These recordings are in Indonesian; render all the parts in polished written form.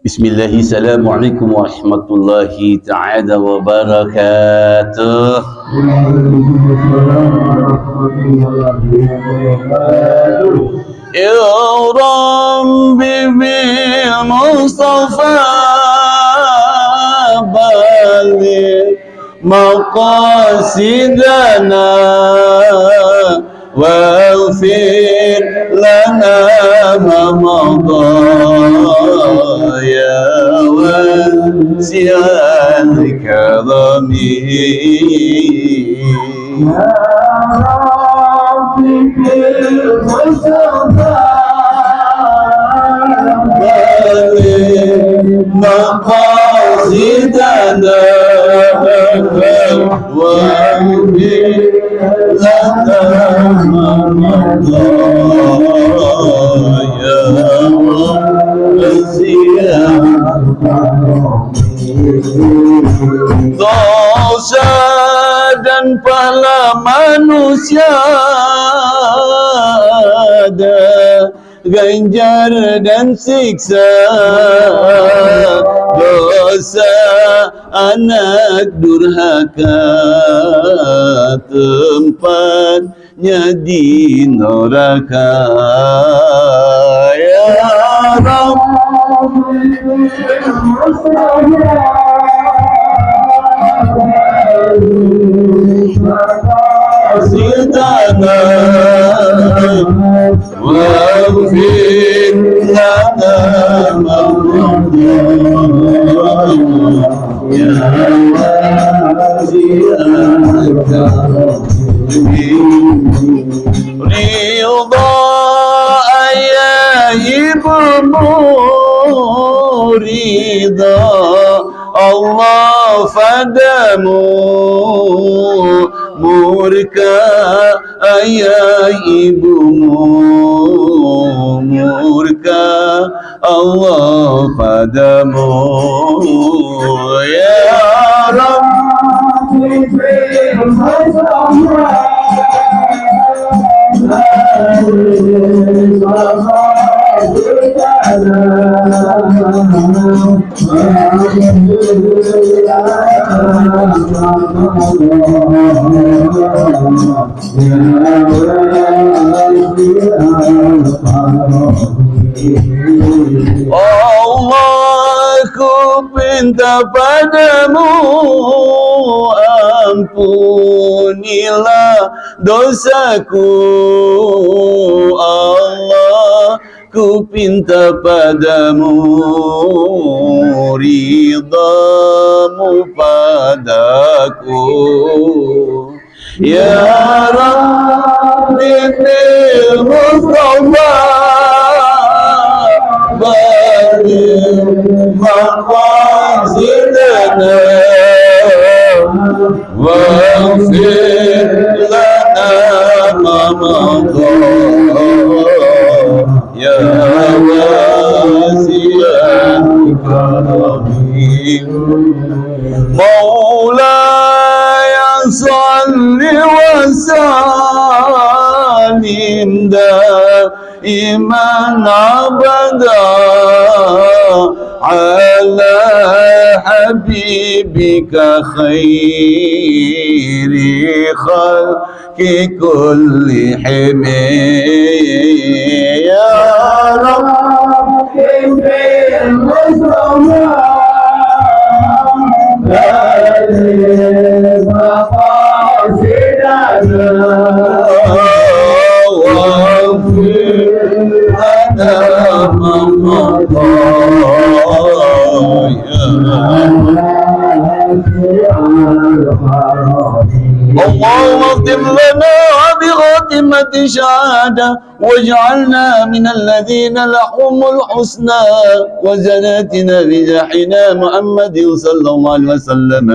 Bismillah, assalamualaikum warahmatullahi ta'ala wabarakatuh. Ya Rabbi bil Mustafa baligh maqasidana waghfir lana ma madha ya wasi'al karami ya Rabbi bil Mustafa baligh maqasidana waghfir lana ma madha ya dosa dan pahala manusia ada, ganjar dan siksa dosa anak durhaka, tempatnya di neraka. Ya Rabbi Sidana waghfir lana ma ya ridha ayahibmu ridha Allah fadamu murka ayah ibumu murka Allah padamu ya Rabbi Allah, ku minta padamu, ampunilah dosaku. Allah, ku minta padamu, ridhamu padaku. Ya Rabbi bil Mustafa baligh maqasidana waghfir lana ma madha ya wasi'al karami Maulaya salli wa sallim daiman abada ala habibika khairi khalqi kullihim ya Rabbi bil Mustafa baligh maqasidana waghfir lana ma madha اللهم اختم لنا بخاتمة شهادة واجعلنا من الذين لهم الحسنى وجناتنا بجاحنا محمد صلى الله عليه وسلم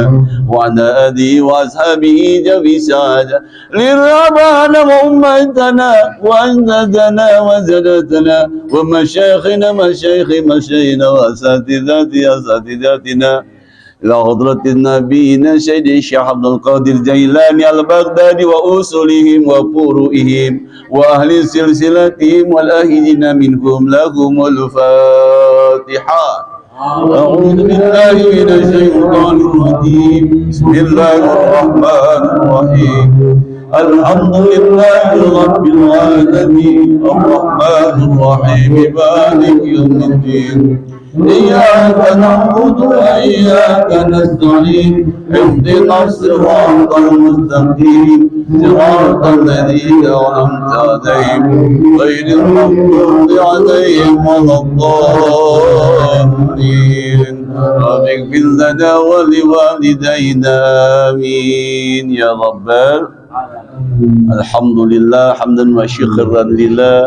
وعلى آله وأصحابه جميع شهادة للربانا وأمتنا وأجدادنا وزلتنا ومشايخنا مشايخنا وأساتذتنا إلى حضرة النبينا سيد الشيخ عبد القادر الجيلاني البغدادي وأصولهم وفروعهم وأهل سلسلتهم والآهلين منهم لهم الفاتحة. أعوذ بالله من الشيطان الرجيم بسم الله الرحمن الرحيم الحمد لله رب العالمين الرحمن الرحيم مالك يوم الدين إياك نعبد وإياك نستعين اهدنا الصراط المستقيم صراط الذين أنعمت عليهم غير المغضوب عليهم ولا الضالين رب اغفر لنا ولوالدينا آمين يا رب الحمد لله حمدا وشكرا لله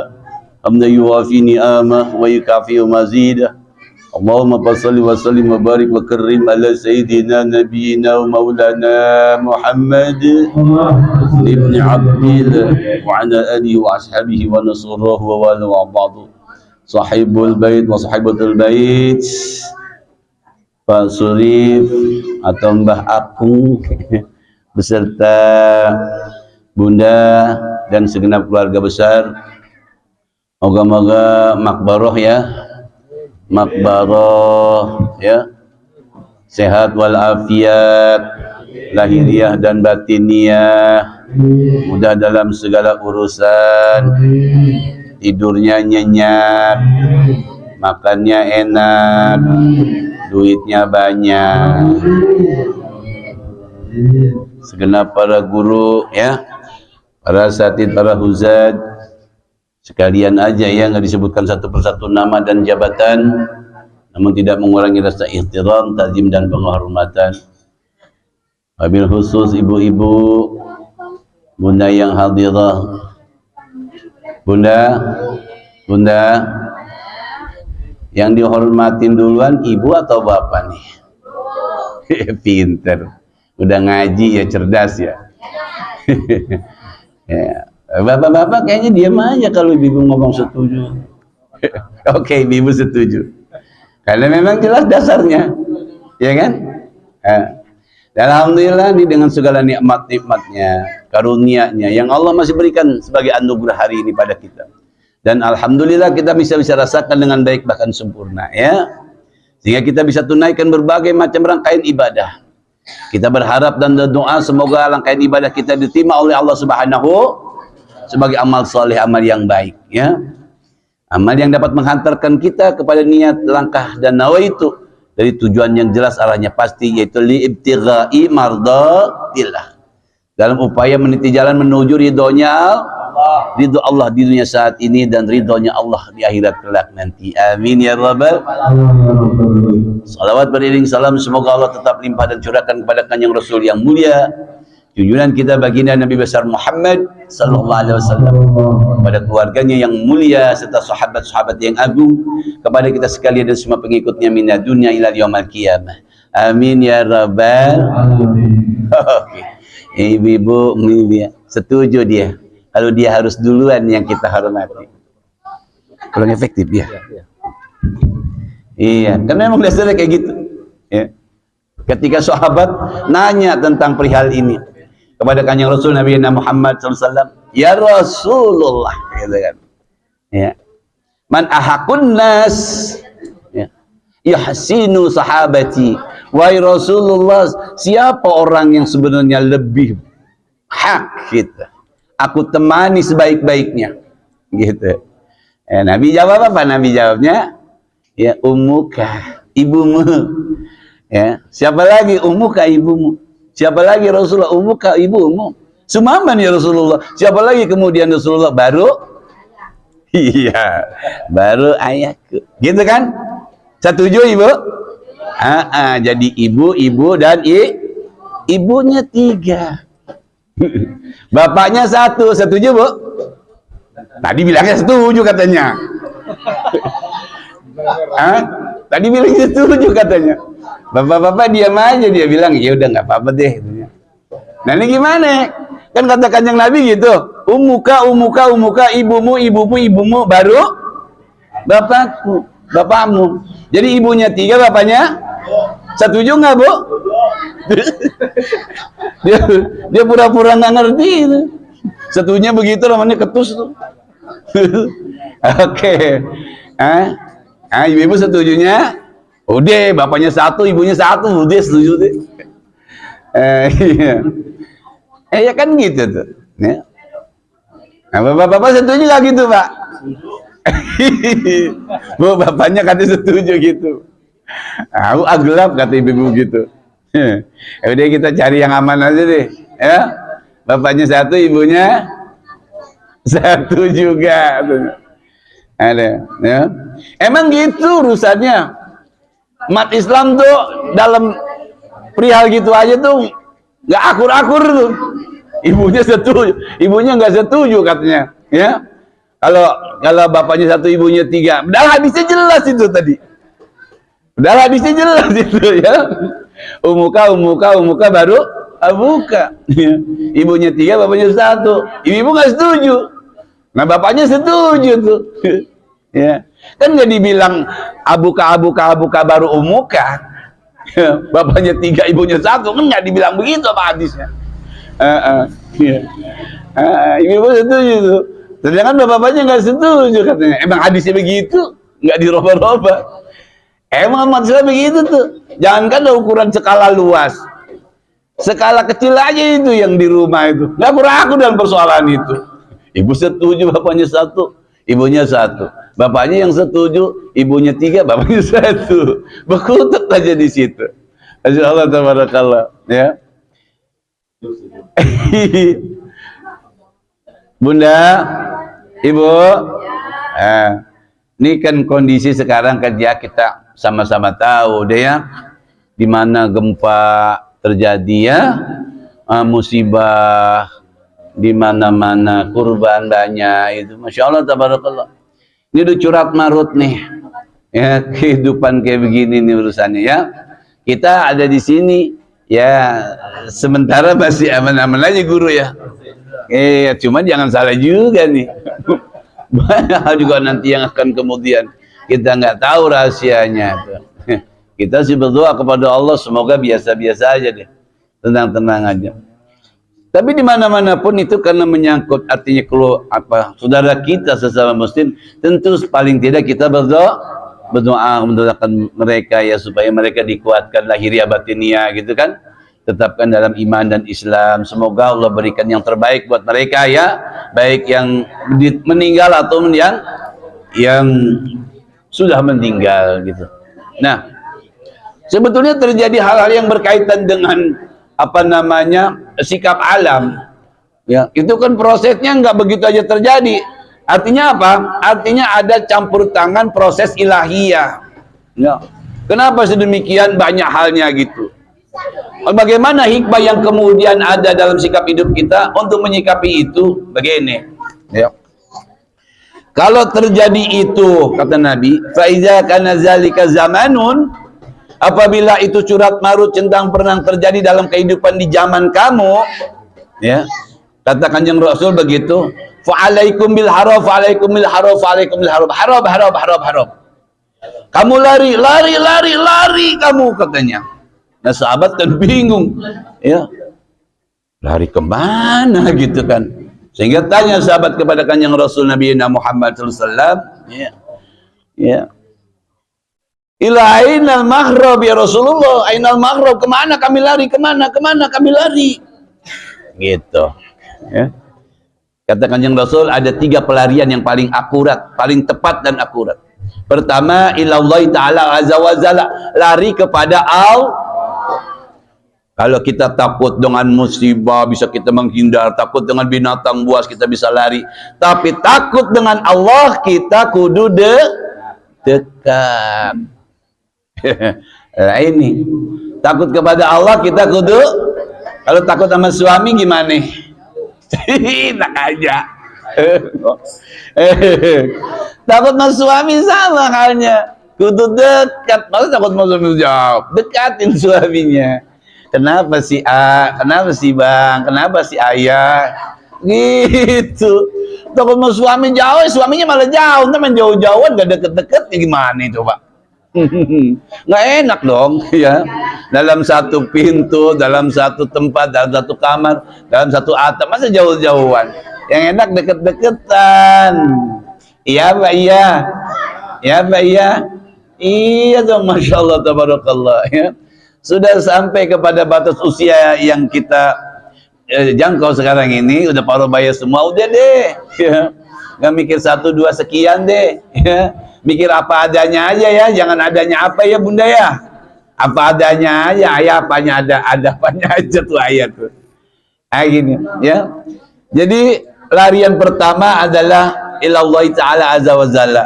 حمدا يوافي نعمه ويكافئ مزيده اللهم صل وسلم وبارك وكرم على سيدنا نبينا ومولانا محمد ابن عبد الله وعلى اله واصحابه ونصره ووالاه وبعض صاحب البيت وصاحبة البيت Pak Surif atau Mbah Akung beserta Bunda dan segenap keluarga besar, moga-moga makbaroh ya, makbaroh ya, sehat walafiat lahiriah dan batiniah, mudah dalam segala urusan, tidurnya nyenyak, makannya enak, duitnya banyak. Segenap para guru ya, para asatid, para huzad sekalian aja ya, nggak disebutkan satu persatu nama dan jabatan, namun tidak mengurangi rasa ihtiram, takzim dan penghormatan. Wabil khusus ibu-ibu, bunda yang hadirah, bunda yang dihormatin duluan ibu atau bapak nih? Pinter, udah ngaji ya, cerdas ya. Ya. Bapak-bapak kayaknya diam aja kalau ibu ngomong setuju. Oke, ibu setuju. Karena memang jelas dasarnya, ya kan? Dan alhamdulillah ini dengan segala nikmat-nikmatnya, karunia-Nya yang Allah masih berikan sebagai anugerah hari ini pada kita. Dan alhamdulillah kita bisa rasakan dengan baik bahkan sempurna ya. Sehingga kita bisa tunaikan berbagai macam rangkaian ibadah. Kita berharap dan berdoa semoga rangkaian ibadah kita diterima oleh Allah Subhanahu sebagai amal soleh, amal yang baik ya. Amal yang dapat menghantarkan kita kepada niat, langkah dan nawaitu dari tujuan yang jelas arahnya pasti, yaitu liibtigha'i mardatillah, dalam upaya meniti jalan menuju ridhonya ridho Allah di dunia saat ini dan ridhonya Allah di akhirat kelak nanti. Amin ya rabbal. Salawat beriring salam semoga Allah tetap limpah dan curahkan kepada Kanjeng Rasul yang mulia, junjungan kita baginda Nabi besar Muhammad sallallahu alaihi wasallam, kepada keluarganya yang mulia serta sahabat-sahabat yang agung, kepada kita sekalian dan semua pengikutnya minad dunya ila yaumil qiyamah. Amin ya rabbal alamin. Ibu-ibu setuju dia kalau dia harus duluan yang kita hormati. Kurang efektif ya. Iya, karena memang dasarnya kayak gitu. Ya. Ketika sahabat nanya tentang perihal ini kepada Kanjeng Rasul Nabi Muhammad SAW, ya Rasulullah, gitu kan. Ya. Man ahakun nas, ya. Yahsinu sahabati. Wahai Rasulullah, siapa orang yang sebenarnya lebih hak kita? Aku temani sebaik-baiknya, gitu. Nabi jawab apa? Nabi jawabnya, ya ummuka, ibumu. Ya, siapa lagi? Ummuka, ibumu. Siapa lagi Rasulullah? Ummuka, ibumu. Sumaman ya Rasulullah. Siapa lagi kemudian Rasulullah? Baru, iya, baru ayahku. Gitu kan? Setuju ibu? Jadi ibu dan ibunya 3. Bapaknya 1, setuju bu? Tadi bilangnya setuju katanya. Tadi bilangnya setuju katanya. Bapak-bapak diam aja, dia bilang ya udah nggak apa-apa deh. Nah ini gimana? Kan kata Kanjeng Nabi gitu. Umuka, ibumu, baru bapakku, bapakmu. Jadi ibunya 3, bapaknya. Setuju nggak bu? dia pura-pura nggak ngerti itu. Setujunya begitu namanya ketus tuh. Oke. Ibu-ibu setujunya Udah, bapaknya satu, ibunya satu, udah setuju deh. Iya. Ya kan gitu tuh. Ya. Nah, bapak-bapak setuju nggak gitu, Pak? Bu, bapaknya katanya setuju gitu. Aku gelap kata ibu gitu. Ya udah kita cari yang aman aja deh. Ya, bapaknya satu, ibunya satu juga. Ada. Ya. Emang gitu urusannya. Umat Islam tuh dalam perihal gitu aja tuh nggak akur-akur tuh. Ibunya setuju, ibunya nggak setuju katanya. Ya. Kalau bapaknya satu, ibunya tiga. Padahal hadisnya jelas itu tadi. Padahal hadisnya jelas itu ya. Umuka baru abuka. Ya. Ibunya tiga, bapaknya satu. Ibu nggak setuju. Nah bapaknya setuju tuh. Ya. Kan nggak dibilang abuka baru umuka. Ya. Bapaknya tiga, ibunya satu. Kan nggak dibilang begitu apa hadisnya. Ya. Ibu setuju tuh. Sedangkan bapaknya nggak setuju katanya. Emang hadisnya begitu, nggak dirubah-rubah. Emang umat Islam begitu tuh. Jangankan ukuran skala luas, skala kecil aja itu yang di rumah itu. Nggak aku dalam persoalan itu. Ibu setuju, bapaknya satu, ibunya satu. Bapaknya yang setuju, ibunya tiga, bapaknya satu. Berkutat aja di situ. Masyaallah tabarakallah, ya. Bunda, Ibu, ini kan kondisi sekarang kerja kita sama-sama tahu deh ya, di mana gempa terjadi ya, musibah di mana-mana, kurban banyak itu, masya Allah tabarakallah. Ini udah curat marut nih, ya kehidupan kayak begini nih urusannya ya. Kita ada di sini ya, sementara masih aman-aman aja guru ya. Cuman jangan salah juga nih. Banyak hal juga nanti yang akan kemudian kita nggak tahu rahasianya. Kita sih berdoa kepada Allah semoga biasa-biasa aja deh, tenang-tenang aja. Tapi di mana-mana pun itu karena menyangkut artinya kalau apa saudara kita sesama muslim, tentu paling tidak kita berdoa mendoakan mereka ya supaya mereka dikuatkan lahiriah batiniah gitu kan. Tetapkan dalam iman dan Islam. Semoga Allah berikan yang terbaik buat mereka ya, baik yang meninggal atau yang sudah meninggal gitu. Nah, sebetulnya terjadi hal-hal yang berkaitan dengan apa namanya sikap alam. Ya, itu kan prosesnya nggak begitu aja terjadi. Artinya apa? Artinya ada campur tangan proses ilahiyah. Ya. Kenapa sedemikian banyak halnya gitu? Bagaimana hikmah yang kemudian ada dalam sikap hidup kita untuk menyikapi itu? Begini ya. Kalau terjadi itu, kata Nabi, faiza kana zalika zamanun, apabila itu curat marut centang pernah terjadi dalam kehidupan di zaman kamu, ya, kata Kanjeng Rasul begitu, fa'alaikum bil harab, fa'alaikum bil harab, fa'alaikum bil harab, harab. Kamu lari kamu katanya. Nah sahabat kan bingung, ya lari kemana gitu kan, sehingga tanya sahabat kepada Kanjeng Rasul Nabi Muhammad SAW, ya ila ainal maghrib ya Rasulullah, ainal maghrib, kemana kami lari, kemana kami lari, gitu. Ya. Kata Kanjeng Rasul ada 3 pelarian yang paling akurat, paling tepat dan akurat. Pertama, ilallah ta'ala azza wa jalla, lari kepada Allah. Kalau kita takut dengan musibah bisa kita menghindar, takut dengan binatang buas kita bisa lari, tapi takut dengan Allah kita kudu dekat. Nah ini takut kepada Allah kita kudu, kalau takut sama suami gimana? Enak aja. Takut sama suami sama halnya, kudu dekat. Masa takut sama suami jauh, dekatin suaminya. Kenapa si A, kenapa si Bang, kenapa si Ayah, gitu. Takut mau suami jauh, suaminya malah jauh, teman jauh-jauhan gak deket-deket, ya gimana itu Pak? Nggak enak dong, ya. Dalam satu pintu, dalam satu tempat, dalam satu kamar, dalam satu atap, masa jauh-jauhan? Yang enak deket-deketan. Iya Pak, iya. Ya Pak, iya. Iya dong, Masya Allah, tabarakallah, ya. Sudah sampai kepada batas usia yang kita jangkau sekarang ini, udah paruh baya semua, udah deh, ya. Nggak mikir 1, 2 sekian deh, ya. Mikir apa adanya aja ya, jangan adanya apa ya bunda ya. Apa adanya aja, ayah apanya ada apanya aja tuh ayat tuh. Gini, ya. Jadi larian pertama adalah ilallah ta'ala azza wa jalla.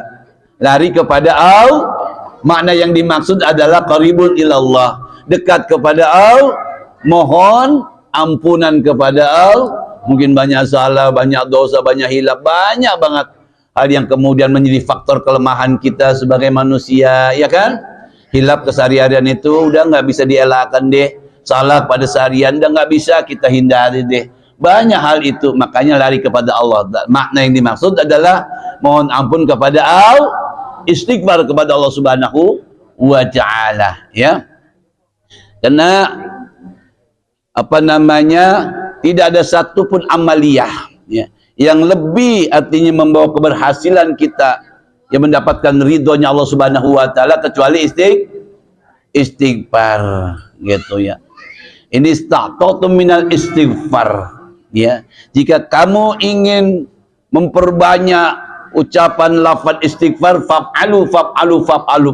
Lari kepada Allah. Makna yang dimaksud adalah qaribun ilallah, dekat kepada Allah, mohon ampunan kepada Allah. Mungkin banyak salah, banyak dosa, banyak hilaf, banyak banget hal yang kemudian menjadi faktor kelemahan kita sebagai manusia, ya kan? Hilaf keseharian itu udah nggak bisa dielakkan deh. Salah pada seharian udah nggak bisa kita hindari deh. Banyak hal itu, makanya lari kepada Allah. Makna yang dimaksud adalah mohon ampun kepada Allah, istighfar kepada Allah Subhanahu wa ta'ala, ya. Karena apa namanya, tidak ada satupun amaliyah, ya, yang lebih artinya membawa keberhasilan kita yang mendapatkan ridhonya Allah Subhanahu wa ta'ala kecuali istighfar, gitu ya. Ini stata'tum minal istighfar, ya. Jika kamu ingin memperbanyak ucapan lafaz istighfar, fa'alu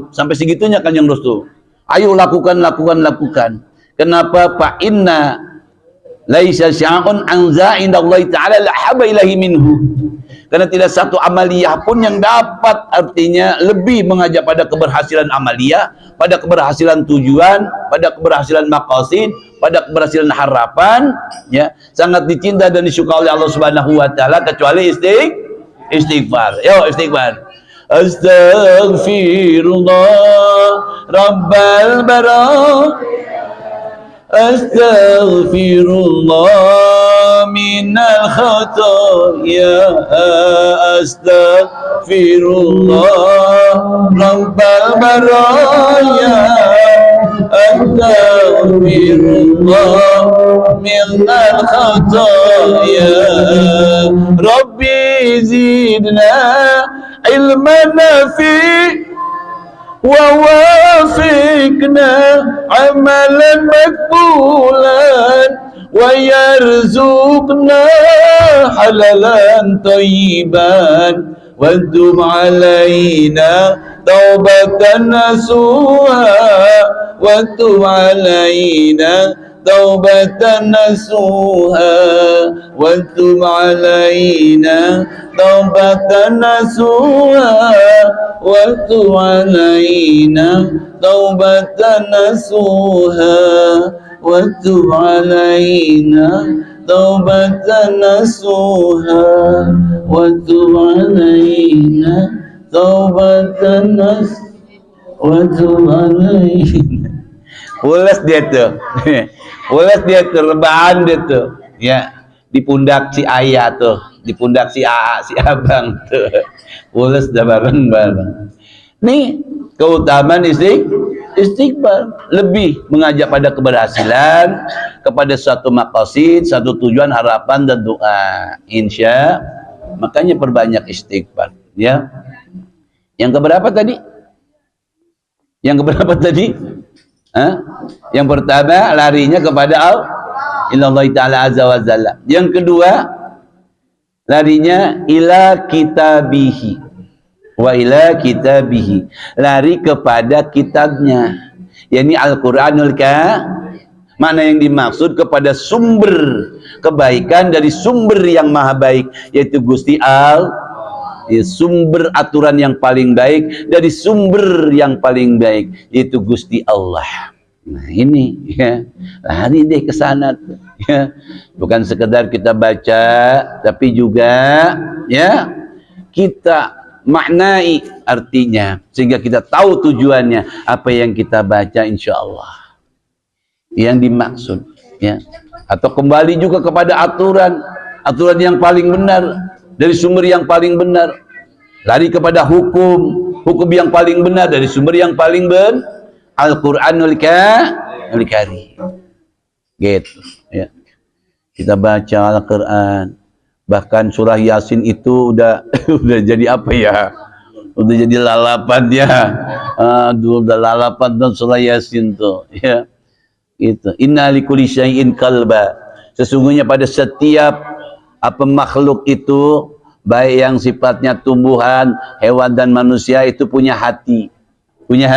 sampai segitunya kan yang Rasul. Ayo lakukan. Kenapa? Fa inna laisa sya'un anza indallahi ta'ala la haba ilahi minhu. Karena tidak satu amaliyah pun yang dapat artinya lebih mengajak pada keberhasilan amaliyah, pada keberhasilan tujuan, pada keberhasilan maqasid, pada keberhasilan harapan, ya, sangat dicinta dan disukai oleh Allah Subhanahu wa taala kecuali istighfar. Yo, istighfar. Astaghfirullah Rabbal bara, astaghfirullah minal khataaya, astaghfirullah Rabbal baraya, astaghfirullah minal khataaya, Rabbi zidna ilman nafi wa wafiqna amalan makbulan wa yarzuqna halalan thayyiban wa tub alaina taubatan nasuha wa tub alaina taubatan nasuha wa tub alaina taubatan nasuha wa tub alaina taubatan nasuha wa tub alaina taubatan nasuha wa tub alaina taubatan nasuha wa tub alaina. Ulas dia tuh. Ulas dia tuh, rebahan dia tuh, ya, di pundak si ayah tuh, di pundak si AA, si abang tuh. Ulas dah bareng-bareng. Nih keutamaan istighfar lebih mengajak pada keberhasilan, kepada suatu maqasid, satu tujuan, harapan dan doa. Insya, makanya perbanyak istighfar, ya. Yang keberapa tadi? Yang keberapa tadi? Yang pertama larinya kepada Allah ta'ala azza wa jalla. Yang kedua larinya ila kitabihi wa ila kitabihi, lari kepada kitabnya, yakni Al-Qur'anul Karim. Mana yang dimaksud kepada sumber kebaikan dari sumber yang maha baik, yaitu Gusti Allah, ya, sumber aturan yang paling baik dari sumber yang paling baik, yaitu Gusti Allah. Nah ini, ya, lari deh ke sana, ya. Bukan sekedar kita baca, tapi juga, ya, kita maknai artinya sehingga kita tahu tujuannya apa yang kita baca, insya Allah yang dimaksud, ya. Atau kembali juga kepada aturan yang paling benar dari sumber yang paling benar, lari kepada hukum yang paling benar dari sumber yang paling benar, Al-Qur'anul Karim, gitu, ya. Kita baca Al-Quran, bahkan surah Yasin itu udah udah jadi apa ya, udah jadi lalapan dia. Aduh, udah lalapan dan surah Yasin tuh, ya. Itu. Inna likulli syai'in qalba. Sesungguhnya pada setiap apa makhluk itu, baik yang sifatnya tumbuhan, hewan dan manusia itu punya hati. Punya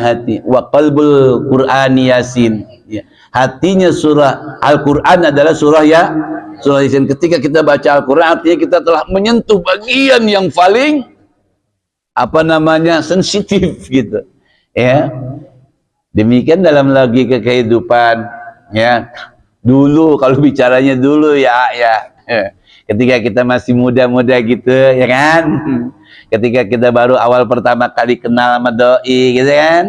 hati. Wa qalbul Qur'ani Yasin. Ya. Hatinya surah Al-Qur'an adalah surah Yasin. Ketika kita baca Al-Qur'an artinya kita telah menyentuh bagian yang paling apa namanya sensitif gitu. Ya. Demikian dalam logika kehidupan, ya. Dulu kalau bicaranya dulu ya. Ketika kita masih muda-muda gitu, ya kan? Ketika kita baru awal pertama kali kenal sama doi, gitu kan?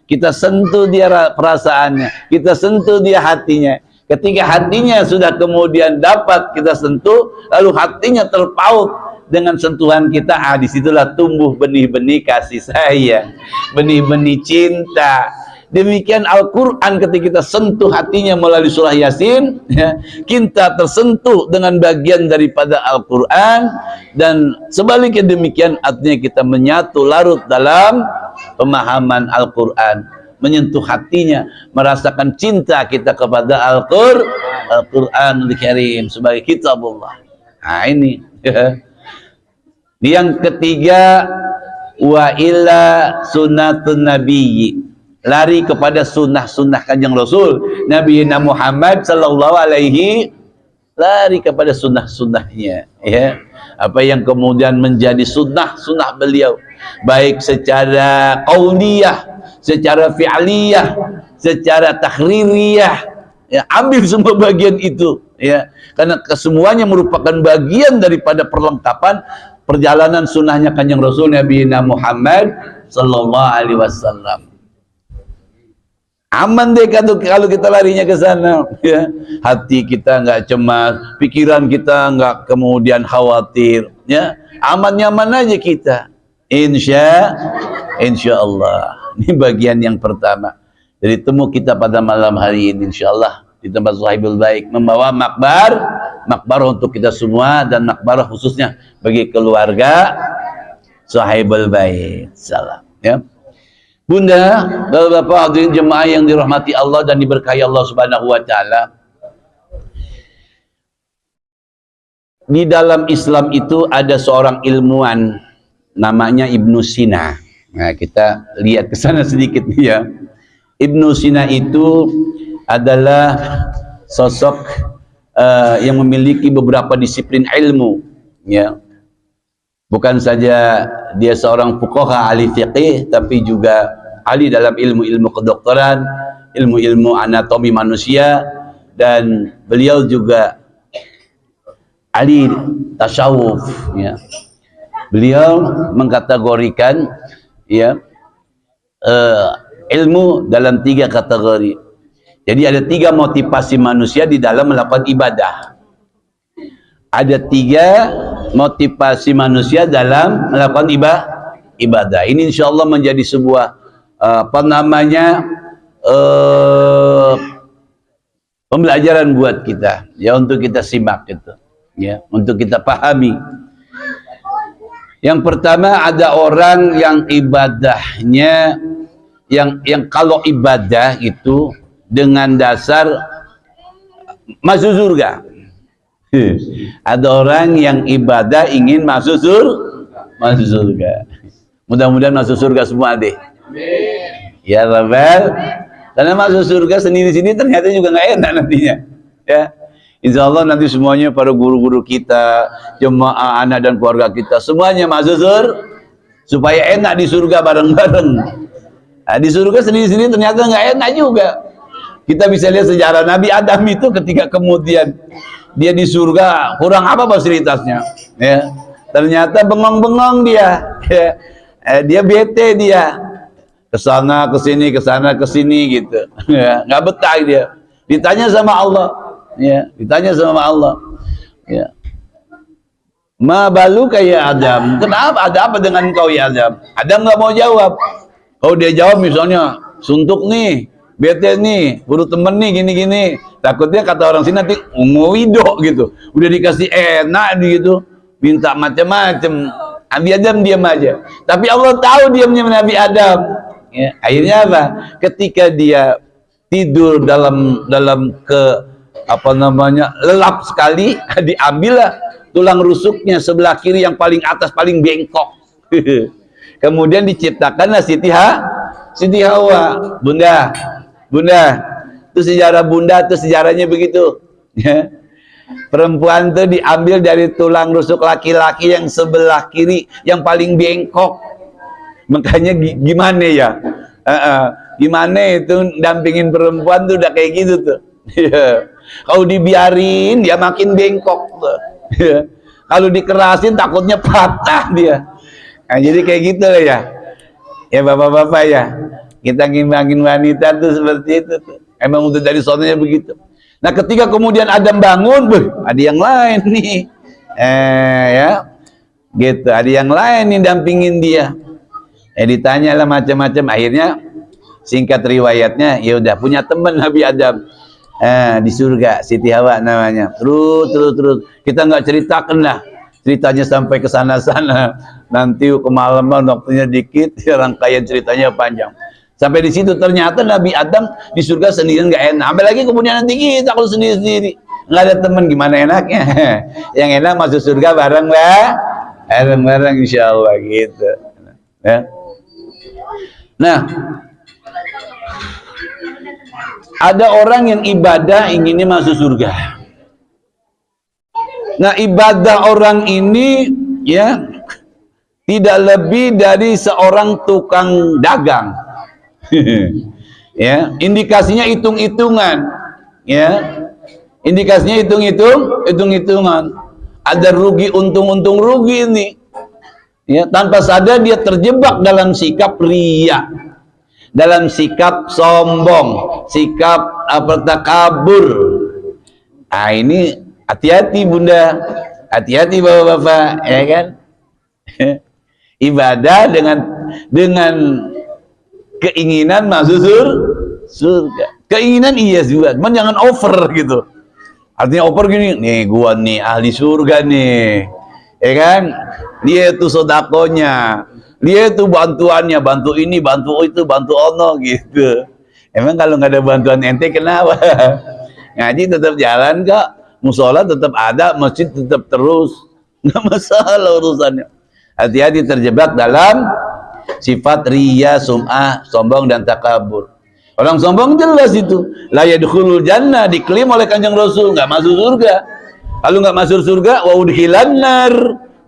Kita sentuh dia perasaannya, kita sentuh dia hatinya. Ketika hatinya sudah kemudian dapat kita sentuh, lalu hatinya terpaut dengan sentuhan kita, disitulah tumbuh benih-benih kasih sayang, benih-benih cinta. Demikian Al-Quran ketika kita sentuh hatinya melalui surah Yasin, ya, kita tersentuh dengan bagian daripada Al-Quran, dan sebaliknya demikian artinya kita menyatu larut dalam pemahaman Al-Quran, menyentuh hatinya, merasakan cinta kita kepada Al-Quranul Karim sebagai kitabullah. Nah ini ya. Yang ketiga, wa illa sunnatun nabiyyi, lari kepada sunnah-sunnah kanjeng Rasul Nabi Muhammad sallallahu alaihi, lari kepada sunnah-sunnahnya, ya. Apa yang kemudian menjadi sunnah beliau, baik secara qauliyah, secara fi'liyah, secara tahririyah, ya, ambil semua bagian itu, ya, karena kesemuanya merupakan bagian daripada perlengkapan perjalanan sunnahnya kanjeng Rasul Nabi Muhammad sallallahu alaihi wasallam. Aman deh kalau kita larinya ke sana, ya. Hati kita nggak cemas, pikiran kita nggak kemudian khawatir, ya. Aman nyaman aja kita. Insya Allah. Ini bagian yang pertama. Jadi temu kita pada malam hari ini insya Allah di tempat Sahibul Baik, membawa makbarah untuk kita semua, dan makbarah khususnya bagi keluarga Sahibul Baik. Salam, ya. Bunda, Bapak hadirin jemaah yang dirahmati Allah dan diberkahi Allah Subhanahu wa taala. Di dalam Islam itu ada seorang ilmuwan namanya Ibnu Sina. Nah, kita lihat ke sana sedikit ya. Ibnu Sina itu adalah sosok yang memiliki beberapa disiplin ilmu, ya. Bukan saja dia seorang fuqaha, ahli fiqih, tapi juga ahli dalam ilmu-ilmu kedokteran, ilmu-ilmu anatomi manusia, dan beliau juga ahli tasawuf, ya. Beliau mengkategorikan, ya, ilmu dalam 3 kategori. Jadi ada 3 motivasi manusia di dalam melakukan ibadah. Ada 3 motivasi manusia dalam melakukan ibadah. Ini insya Allah menjadi sebuah pembelajaran buat kita, ya, untuk kita simak itu, ya, untuk kita pahami. Yang pertama, ada orang yang ibadahnya yang kalau ibadah itu dengan dasar masuk surga. Ada orang yang ibadah ingin masuk surga. Mudah-mudahan masuk surga semua deh. Ya Rabbal. Karena masuk surga sendiri-sendiri ternyata juga nggak enak nantinya. Ya. Insya Allah nanti semuanya, para guru-guru kita, jemaah, anak dan keluarga kita, semuanya masuk surga supaya enak di surga bareng-bareng. Nah, di surga sendiri-sendiri ternyata nggak enak juga. Kita bisa lihat sejarah Nabi Adam itu ketika kemudian dia di surga, kurang apa fasilitasnya, ya. Ternyata bengong-bengong dia, ya. Dia bete, dia kesana kesini gitu, ya. Nggak betah dia. Ditanya sama Allah, ya. Ya. Ma balu kayak Adam, kenapa? Ada apa dengan kau ya Adam? Adam nggak mau jawab. Kalau dia jawab misalnya, suntuk nih, bete nih, buru temen nih, gini-gini. Takutnya kata orang sini nanti ngowido gitu. Udah dikasih enak gitu, minta macam-macam. Nabi Adam diam aja. Tapi Allah tahu diamnya Nabi Adam. Ya, akhirnya apa? Ketika dia tidur dalam lelap sekali, diambillah tulang rusuknya sebelah kiri yang paling atas paling bengkok. Kemudian diciptakanlah Siti Hawa. Bunda, itu sejarah Bunda, itu sejarahnya begitu. Ya. Perempuan itu diambil dari tulang rusuk laki-laki yang sebelah kiri yang paling bengkok. Makanya gimana ya? Gimana itu dampingin perempuan tuh udah kayak gitu tuh. Kalau dibiarin dia makin bengkok tuh. Kalau dikerasin takutnya patah dia. Nah, jadi kayak gitu lah ya. Ya bapak-bapak ya. Kita ngimbangin wanita tuh seperti itu tuh. Emang untuk dari sononya begitu. Nah, ketika kemudian Adam bangun, ada yang lain nih. Ya. Gitu, ada yang lain nih dampingin dia. Ditanyalah macam-macam, akhirnya singkat riwayatnya, ya udah punya teman Nabi Adam. Di surga, Siti Hawa namanya. Terus kita nggak ceritakan lah ceritanya sampai ke sana-sana. Nanti kemalaman waktunya dikit, ya, rangkaian ceritanya panjang. Sampai di situ ternyata Nabi Adam di surga sendirian nggak enak. Apalagi kemudian nanti kita kalau sendiri-sendiri nggak ada teman, gimana enaknya? Yang enak masuk surga bareng insya Allah gitu. Ya. Nah, ada orang yang ibadah inginnya masuk surga. Nah, ibadah orang ini ya tidak lebih dari seorang tukang dagang. Ya, indikasinya hitung-hitungan. Ya, indikasinya hitung-hitungan. Ada rugi untung rugi ini. Ya, tanpa sadar dia terjebak dalam sikap riya, dalam sikap sombong, sikap takabur. Ah, ini hati-hati Bunda, hati-hati bapak-bapak, ya kan? Ibadah dengan keinginan masuk surga. Keinginan iya juga, cuman jangan over gitu. Artinya over gini, nih gua nih ahli surga nih, ya kan? Dia itu sodakonya, dia itu bantuannya, bantu ini, bantu itu, bantu ono gitu. Emang kalau nggak ada bantuan ente kenapa? Ngaji tetap jalan kok, musola tetap ada, masjid tetap terus, nggak masalah urusannya. Hati-hati terjebak dalam sifat riya, sum'ah, sombong dan takabur. Orang sombong jelas itu, la yadkhulul jannah, diklaim oleh Kanjeng Rasul, nggak masuk surga. Kalau nggak masuk surga, wa udkhilan nar,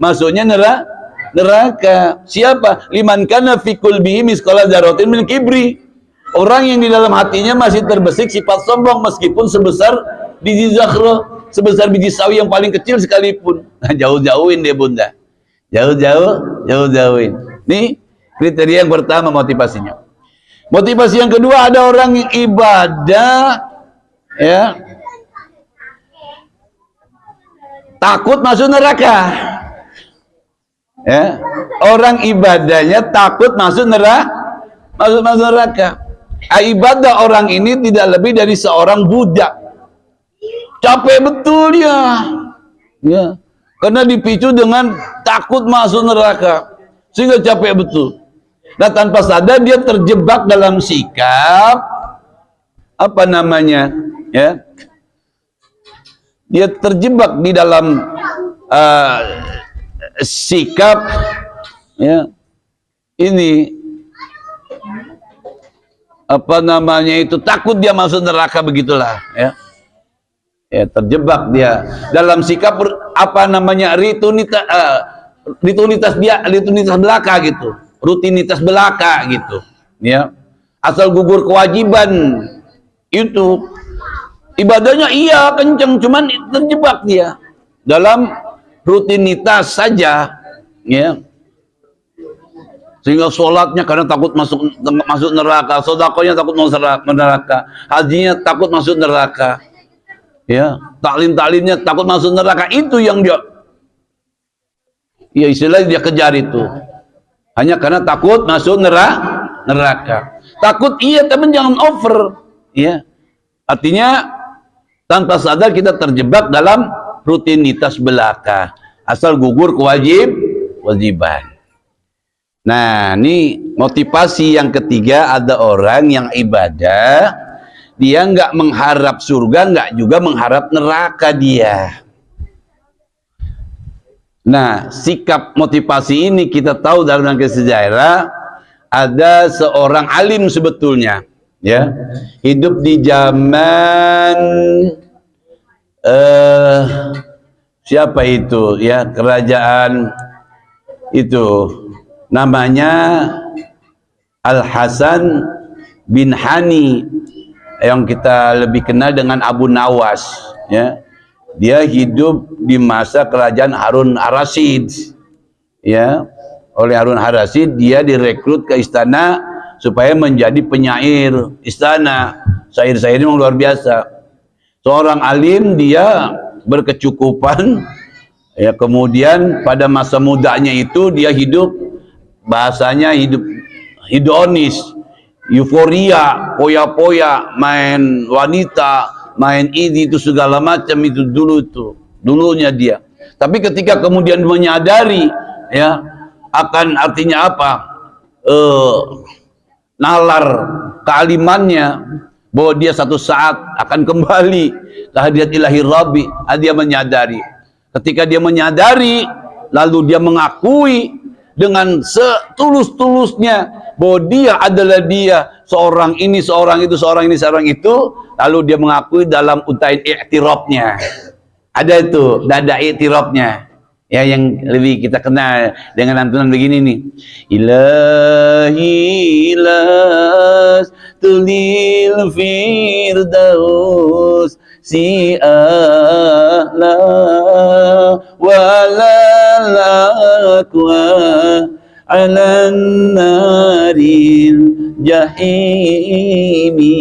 masuknya neraka. Siapa? Liman kana fi qalbihi misqala dzarratin min kibri. Orang yang di dalam hatinya masih terbesit sifat sombong meskipun sebesar biji zakhra, sebesar biji sawi yang paling kecil sekalipun. Nah, jauh-jauhin deh Bunda. Jauh-jauhin. Nih kriteria yang pertama motivasinya. Motivasi yang kedua, ada orang yang ibadah ya takut masuk neraka. Ya, orang ibadahnya takut masuk neraka. Ibadah orang ini tidak lebih dari seorang budak. Capek betul dia. Ya, karena dipicu dengan takut masuk neraka. Sehingga capek betul. Nah, tanpa sadar dia terjebak dalam sikap ya, dia terjebak di dalam sikap ya ini itu takut dia masuk neraka, begitulah ya. Ya, terjebak dia dalam sikap rutinitas belaka gitu. Rutinitas belaka gitu, ya. Asal gugur kewajiban itu ibadahnya iya kenceng, cuman terjebak dia dalam rutinitas saja, ya. Sehingga sholatnya karena takut masuk neraka, sedekahnya takut masuk neraka, hajinya takut masuk neraka, ya. Taklimnya takut masuk neraka. Itu yang dia, ya istilahnya dia kejar itu. Hanya karena takut masuk neraka. Takut iya, tapi jangan over. Ya. Artinya tanpa sadar kita terjebak dalam rutinitas belaka. asal gugur kewajiban. Nah, ini motivasi yang ketiga, ada orang yang ibadah, dia nggak mengharap surga, nggak juga mengharap neraka dia. Nah, sikap motivasi ini kita tahu dalam sejarah, ada seorang alim sebetulnya, ya, hidup di zaman siapa itu, ya, kerajaan itu namanya Al-Hasan bin Hani, yang kita lebih kenal dengan Abu Nawas, ya. Dia hidup di masa kerajaan Harun ar-Rasyid, ya. Oleh Harun ar-Rasyid dia direkrut ke istana supaya menjadi penyair istana. Syair-syair yang luar biasa. Seorang alim, dia berkecukupan, ya. Kemudian pada masa mudanya itu dia hidup, bahasanya hidup hedonis, euforia, poya-poya, main wanita, main ini itu segala macam, itu dulunya dia. Tapi ketika kemudian menyadari, ya, akan artinya apa, nalar kealimannya, bahwa dia satu saat akan kembali ke hadirat ilahi Rabbi, dia menyadari. Ketika dia menyadari, lalu dia mengakui dengan setulus-tulusnya bahwa dia adalah dia, seorang ini, seorang itu, seorang ini, seorang itu. Lalu dia mengakui dalam untayan i'tirafnya. Ada itu dada i'tirafnya, ya, yang lebih kita kenal dengan lantunan begini nih. Ilahi las tulil firdaus si ahla walalakwa alan naril jahimi.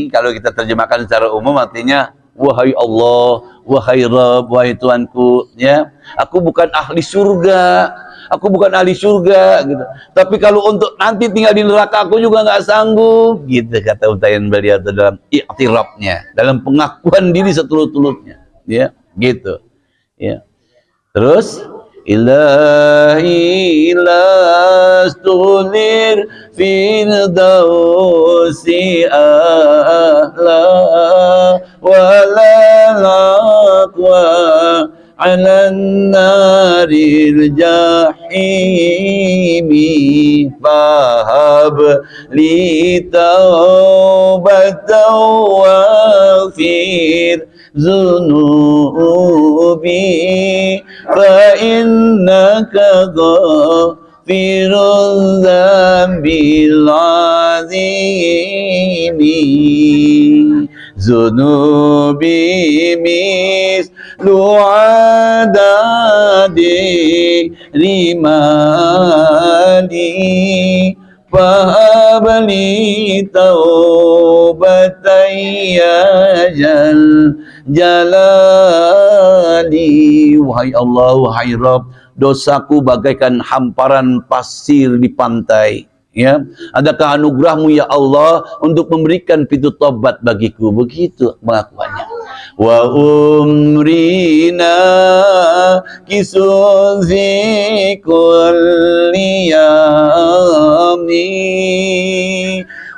Kalau kita terjemahkan secara umum artinya, wahai Allah, wahai Rabb, wahai Tuanku, ya, aku bukan ahli surga, aku bukan ahli surga, gitu. Tapi kalau untuk nanti tinggal di neraka, aku juga nggak sanggup, gitu kata untayan beliau dalam i'tirafnya, dalam pengakuan diri setulus-tulusnya, ya, gitu, ya. Terus, ilahi lastulir firdausi ahla walalakwa alan naril jahimi fahab li taubatan wafir zunubi fa innaka ghafirul dzambil azimi zunubi mislu adadi rimali fahabli taubatan ya jalali. Wahai Allah, wahai Rabb, dosaku bagaikan hamparan pasir di pantai, ya. Adakah anugerahmu ya Allah untuk memberikan pintu tobat bagiku? Begitu pengakuannya. Wa umrina kisun zikul liyami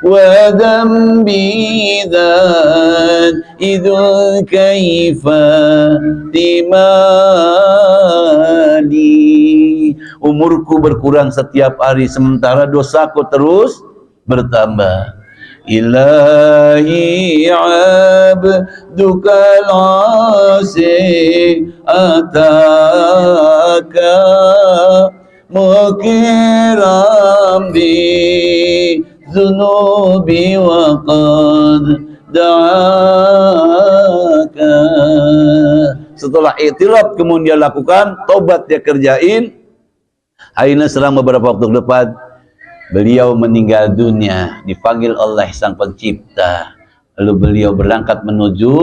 wa dambi dan idul kaifa dimali. Umurku berkurang setiap hari, sementara dosaku terus bertambah. Ilahi abdukal asi ataka mukiram bi zunubi wa qad da'aka. Setelah i'tiraf kemudian dia lakukan, tobat dia kerjain. Akhirnya selama beberapa waktu ke depan beliau meninggal dunia, dipanggil oleh Sang Pencipta. Lalu beliau berangkat menuju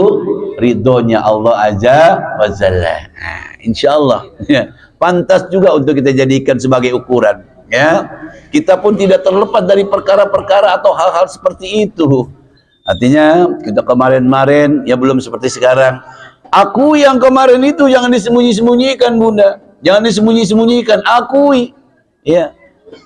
ridhonya Allah Azza wa Jalla. Nah, insyaallah, ya, pantas juga untuk kita jadikan sebagai ukuran, ya. Kita pun tidak terlepas dari perkara-perkara atau hal-hal seperti itu. Artinya kita kemarin-kemarin, ya belum seperti sekarang, Akui yang kemarin itu, jangan disembunyi-sembunyikan Bunda. Jangan disembunyi-sembunyikan, akui. Ya.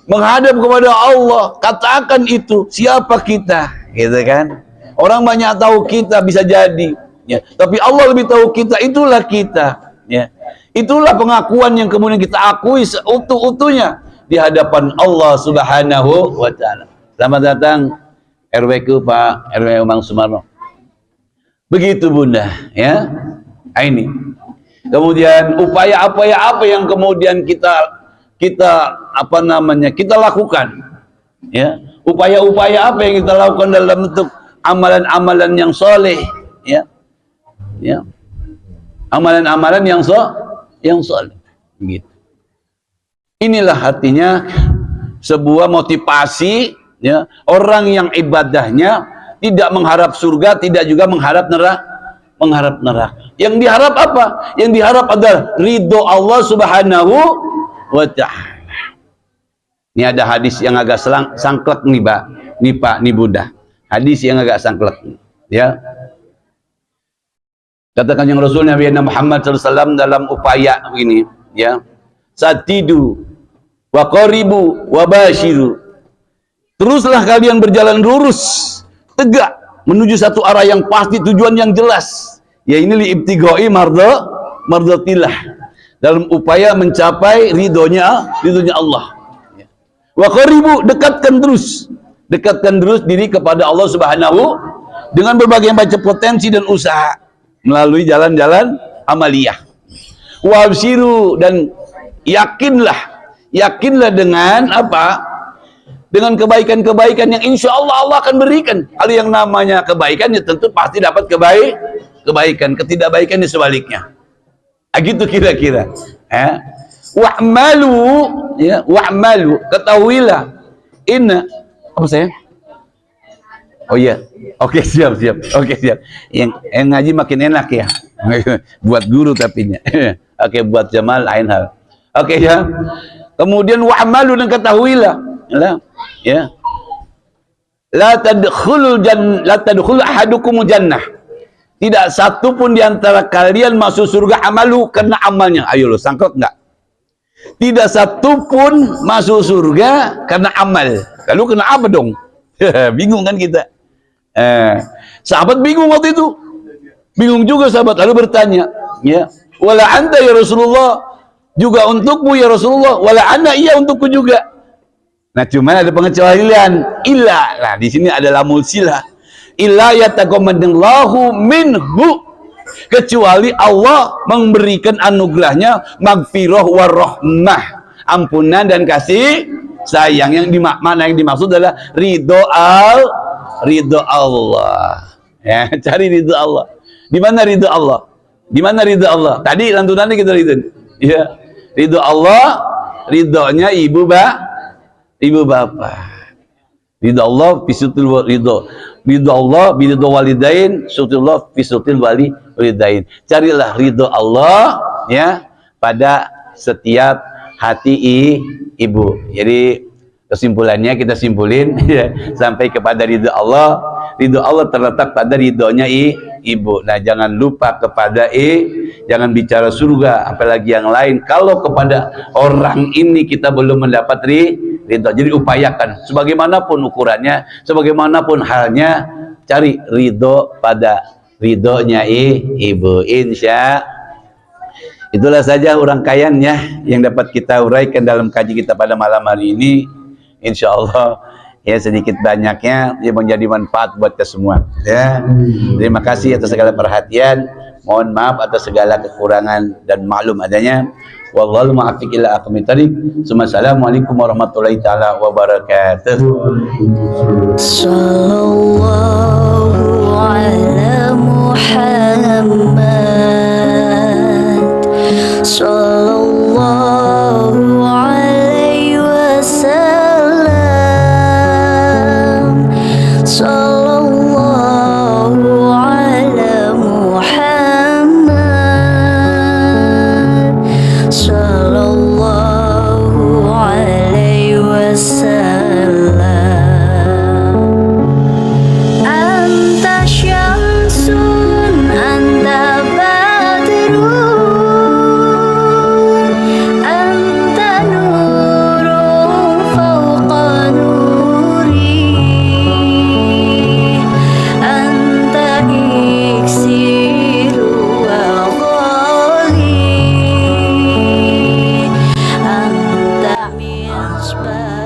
Menghadap kepada Allah, katakan itu, siapa kita, gitu kan? Orang banyak tahu kita bisa jadi, ya. Tapi Allah lebih tahu kita, itulah kita, ya. Itulah pengakuan yang kemudian kita akui seutuh-utuhnya di hadapan Allah Subhanahu wa taala. Selamat datang RW-ku Pak RW Bang Sumarno. Begitu Bunda, ya. Ini. Kemudian upaya apa yang kemudian kita lakukan, ya. Upaya-upaya apa yang kita lakukan dalam bentuk amalan-amalan yang soleh, ya. Ya. Amalan-amalan yang soleh. Gitu. Inilah artinya sebuah motivasi, ya, orang yang ibadahnya tidak mengharap surga, tidak juga mengharap neraka. Yang diharap apa? Yang diharap adalah ridho Allah Subhanahu wa ta'ala. Ini ada hadis yang agak sangklek nih, Pak. Nih Pak, nih Bunda. Hadis yang agak sangklek, ya. Katakan yang Rasul Nabi Muhammad SAW dalam upaya ini, ya. Satidu wa qaribu wa bashiru. Teruslah kalian berjalan lurus, tegak menuju satu arah yang pasti, tujuan yang jelas. Ya ini li ibtighai mardatillah. Dalam upaya mencapai ridhonya Allah. Wa qaribu, dekatkan terus diri kepada Allah Subhanahu dengan berbagai macam potensi dan usaha melalui jalan-jalan amaliyah. Wa abshiru, dan yakinlah dengan apa? Dengan kebaikan-kebaikan yang insya Allah akan berikan. Kalau yang namanya kebaikan, ya tentu pasti dapat kebaikan. Ketidakbaikannya sebaliknya. Gitu kira-kira. Wa'malu, ya, wa'malu, ketahuilah. Inna, apa saya? Oh iya, oke, siap. Oke, siap. Yang ngaji makin enak ya. Buat guru tapinya. Oke, buat Jamal lain hal. Oke ya. Kemudian wa'malu, dan ketahuilah, ya. La tadkhulu ahadukum jannah. Tidak satu pun di antara kalian masuk surga amalu karena amalnya. Ayo lo, sangkut enggak? Tidak satu pun masuk surga karena amal. Lalu kena apa dong? Bingung kan kita? Sahabat bingung waktu itu. Bingung juga sahabat, lalu bertanya, ya. Wala anta ya Rasulullah, juga untukmu ya Rasulullah. Wala ana, iya untukku juga. Nah, cuma ada pengecualian. Illa, nah di sini ada lamul silah. Illa yataqammadallahu minhu, kecuali Allah memberikan anugerahnya maghfirah warahmah, ampunan dan kasih sayang. Yang dimaksud adalah ridho Allah. Ya, cari ridho Allah. Di mana ridho Allah? Di mana ridho Allah? Tadi lantunannya kita ridho. Ya, ridho Allah, ridhonya ibu bapak. Ridho Allah fisutul ridho Allah biridho walidain, sutullah fisutul walidain. Carilah ridho Allah, ya, pada setiap hati ibu. Jadi kesimpulannya kita simpulin, ya, sampai kepada ridho Allah. Ridho Allah terletak pada ridhonya ibu. Nah, jangan lupa kepada jangan bicara surga apalagi yang lain kalau kepada orang ini kita belum mendapat ridho. Jadi upayakan sebagaimanapun ukurannya, sebagaimanapun halnya, cari ridho pada ridhonya ibu. Insya itulah saja urangkaiannya yang dapat kita uraikan dalam kaji kita pada malam hari ini. Insya Allah, ya, sedikit banyaknya dia menjadi manfaat buat kita semua, ya. Terima kasih atas segala perhatian. Mohon maaf atas segala kekurangan dan maklum adanya. Wallahu muwaffiq ila aqwamit thoriq. Assalamualaikum warahmatullahi taala wabarakatuh. Sallallahu ala Muhammad. Sallallahu alaihi wasallam. Sallallahu ala Muhammad. Sallallahu alaihi wasallam. Anta syamsun, anta asbab